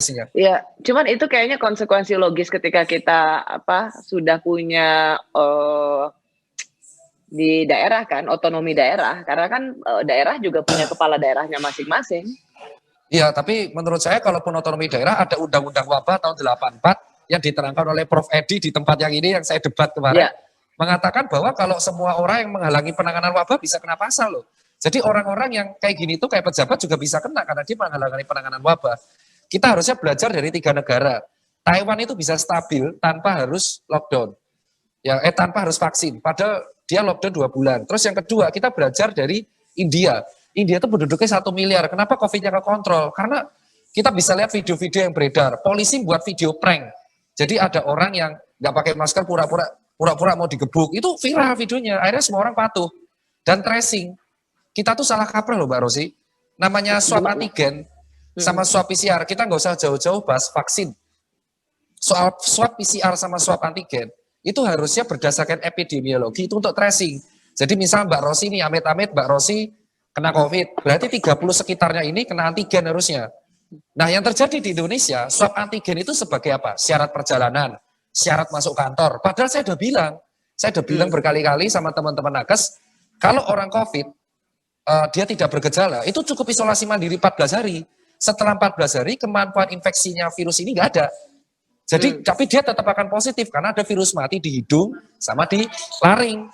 konsekuensinya. Iya, cuman itu kayaknya konsekuensi logis ketika kita sudah punya di daerah kan, otonomi daerah, karena kan daerah juga punya kepala daerahnya masing-masing. Iya, tapi menurut saya kalaupun otonomi daerah ada undang-undang wabah tahun 84 yang diterangkan oleh Prof. Edi di tempat yang ini yang saya debat kemarin, mengatakan bahwa kalau semua orang yang menghalangi penanganan wabah bisa kena pasal loh. Jadi orang-orang yang kayak gini tuh kayak pejabat juga bisa kena karena dia menghalangi penanganan wabah. Kita harusnya belajar dari 3 negara. Taiwan itu bisa stabil tanpa harus lockdown. Ya, tanpa harus vaksin. Padahal dia lockdown 2 bulan. Terus yang kedua, kita belajar dari India. India itu penduduknya 1 miliar. Kenapa COVID-nya kekontrol? Karena kita bisa lihat video-video yang beredar. Polisi buat video prank. Jadi ada orang yang nggak pakai masker pura-pura mau digebuk. Itu viral videonya. Akhirnya semua orang patuh. Dan tracing. Kita tuh salah kaprah loh Mbak Rosi. Namanya swab antigen sama swab PCR. Kita nggak usah jauh-jauh bahas vaksin. Soal swab PCR sama swab antigen, itu harusnya berdasarkan epidemiologi itu untuk tracing. Jadi misal Mbak Rosi nih, amit-amit Mbak Rosi kena COVID, berarti 30 sekitarnya ini kena antigen harusnya. Nah yang terjadi di Indonesia, swab antigen itu sebagai apa? Syarat perjalanan, syarat masuk kantor. Padahal saya udah bilang berkali-kali sama teman-teman nakes, kalau orang COVID, dia tidak bergejala, itu cukup isolasi mandiri 14 hari. Setelah 14 hari, kemampuan infeksinya virus ini nggak ada. Jadi, tapi dia tetap akan positif karena ada virus mati di hidung sama di laring.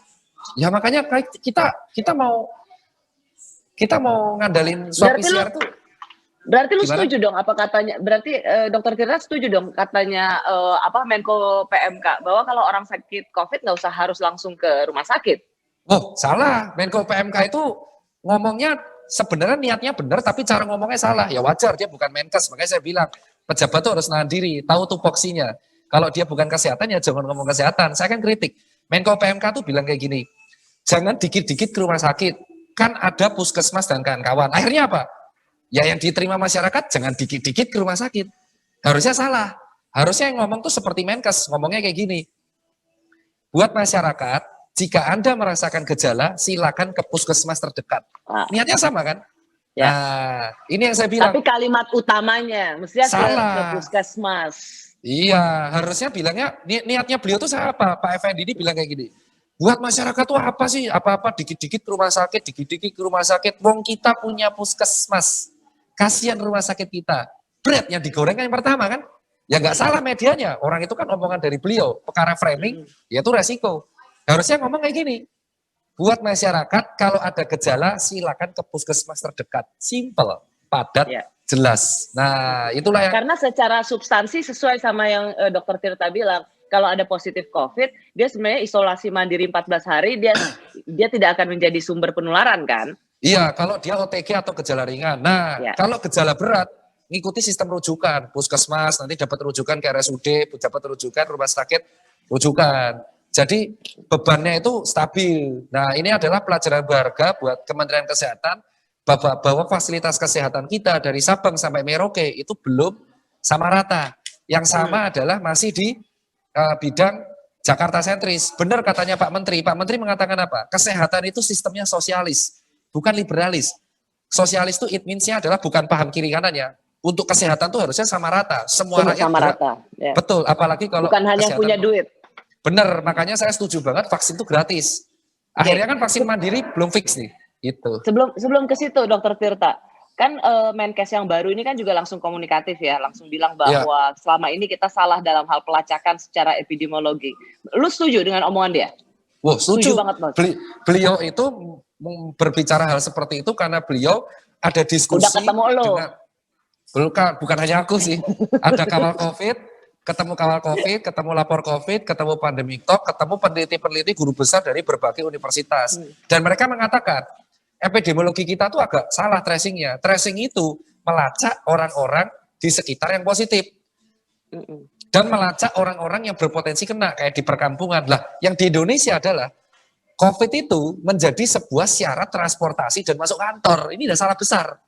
Ya makanya kita mau ngandalin swab PCR tuh. Berarti lu setuju dong apa katanya? Berarti Dokter Tirta setuju dong katanya Menko PMK bahwa kalau orang sakit COVID nggak usah harus langsung ke rumah sakit. Oh, salah. Menko PMK itu ngomongnya sebenarnya niatnya benar tapi cara ngomongnya salah. Ya wajar, dia bukan Menkes. Makanya saya bilang pejabat tuh harus nahan diri, tahu tupoksinya. Kalau dia bukan kesehatan ya jangan ngomong kesehatan. Saya kan kritik. Menko PMK tuh bilang kayak gini, jangan dikit-dikit ke rumah sakit. Kan ada puskesmas dan kawan-kawan. Akhirnya apa? Ya yang diterima masyarakat jangan dikit-dikit ke rumah sakit. Harusnya salah. Harusnya yang ngomong tuh seperti Menkes. Ngomongnya kayak gini. Buat masyarakat, jika Anda merasakan gejala, silakan ke puskesmas terdekat. Niatnya sama kan? Ya. Nah, ini yang saya bilang. Tapi kalimat utamanya, mestinya ke puskesmas. Iya, harusnya bilangnya, niatnya beliau tuh apa? Pak Effendi ini bilang kayak gini. Buat masyarakat tuh apa sih? Apa-apa dikit-dikit ke rumah sakit, dikit-dikit ke rumah sakit. Wong kita punya puskesmas. Kasihan rumah sakit kita. Bread yang digoreng kan yang pertama kan? Ya nggak salah medianya. Orang itu kan omongan dari beliau. Perkara framing, ya itu resiko. Harusnya ngomong kayak gini. Buat masyarakat, kalau ada gejala, silakan ke puskesmas terdekat. Simple, padat, jelas. Nah, itulah yang... Karena secara substansi sesuai sama yang Dokter Tirta bilang, kalau ada positif COVID, dia sebenarnya isolasi mandiri 14 hari, dia tidak akan menjadi sumber penularan kan? Iya, kalau dia OTG atau gejala ringan. Nah, kalau gejala berat, ngikuti sistem rujukan. Puskesmas, nanti dapat rujukan ke RSUD, dapat rujukan rumah sakit, rujukan. Jadi bebannya itu stabil. Nah ini adalah pelajaran berharga buat Kementerian Kesehatan bahwa fasilitas kesehatan kita dari Sabang sampai Merauke itu belum sama rata. Yang sama adalah masih di bidang Jakarta sentris. Benar katanya Pak Menteri. Pak Menteri mengatakan apa? Kesehatan itu sistemnya sosialis, bukan liberalis. Sosialis itu it means-nya adalah bukan paham kiri kanannya. Untuk kesehatan tuh harusnya sama rata. Semua rakyat sama rata. Ya. Betul, apalagi kalau bukan hanya punya duit. Bener, makanya saya setuju banget vaksin itu gratis. Akhirnya kan vaksin mandiri belum fix nih. Gitu. Sebelum ke situ Dokter Tirta, kan Menkes yang baru ini kan juga langsung komunikatif ya, langsung bilang bahwa selama ini kita salah dalam hal pelacakan secara epidemiologi. Lu setuju dengan omongan dia? Wah, setuju banget. Beliau itu berbicara hal seperti itu karena beliau ada diskusi. Udah ketemu lo? Bukan hanya aku sih, ada kawal COVID. Ketemu kawal COVID, ketemu lapor COVID, ketemu pandemic talk, ketemu peneliti-peneliti guru besar dari berbagai universitas. Dan mereka mengatakan, epidemiologi kita tuh agak salah tracingnya. Tracing itu melacak orang-orang di sekitar yang positif. Dan melacak orang-orang yang berpotensi kena, kayak di perkampungan. Lah, yang di Indonesia adalah, COVID itu menjadi sebuah syarat transportasi dan masuk kantor. Ini udah salah besar.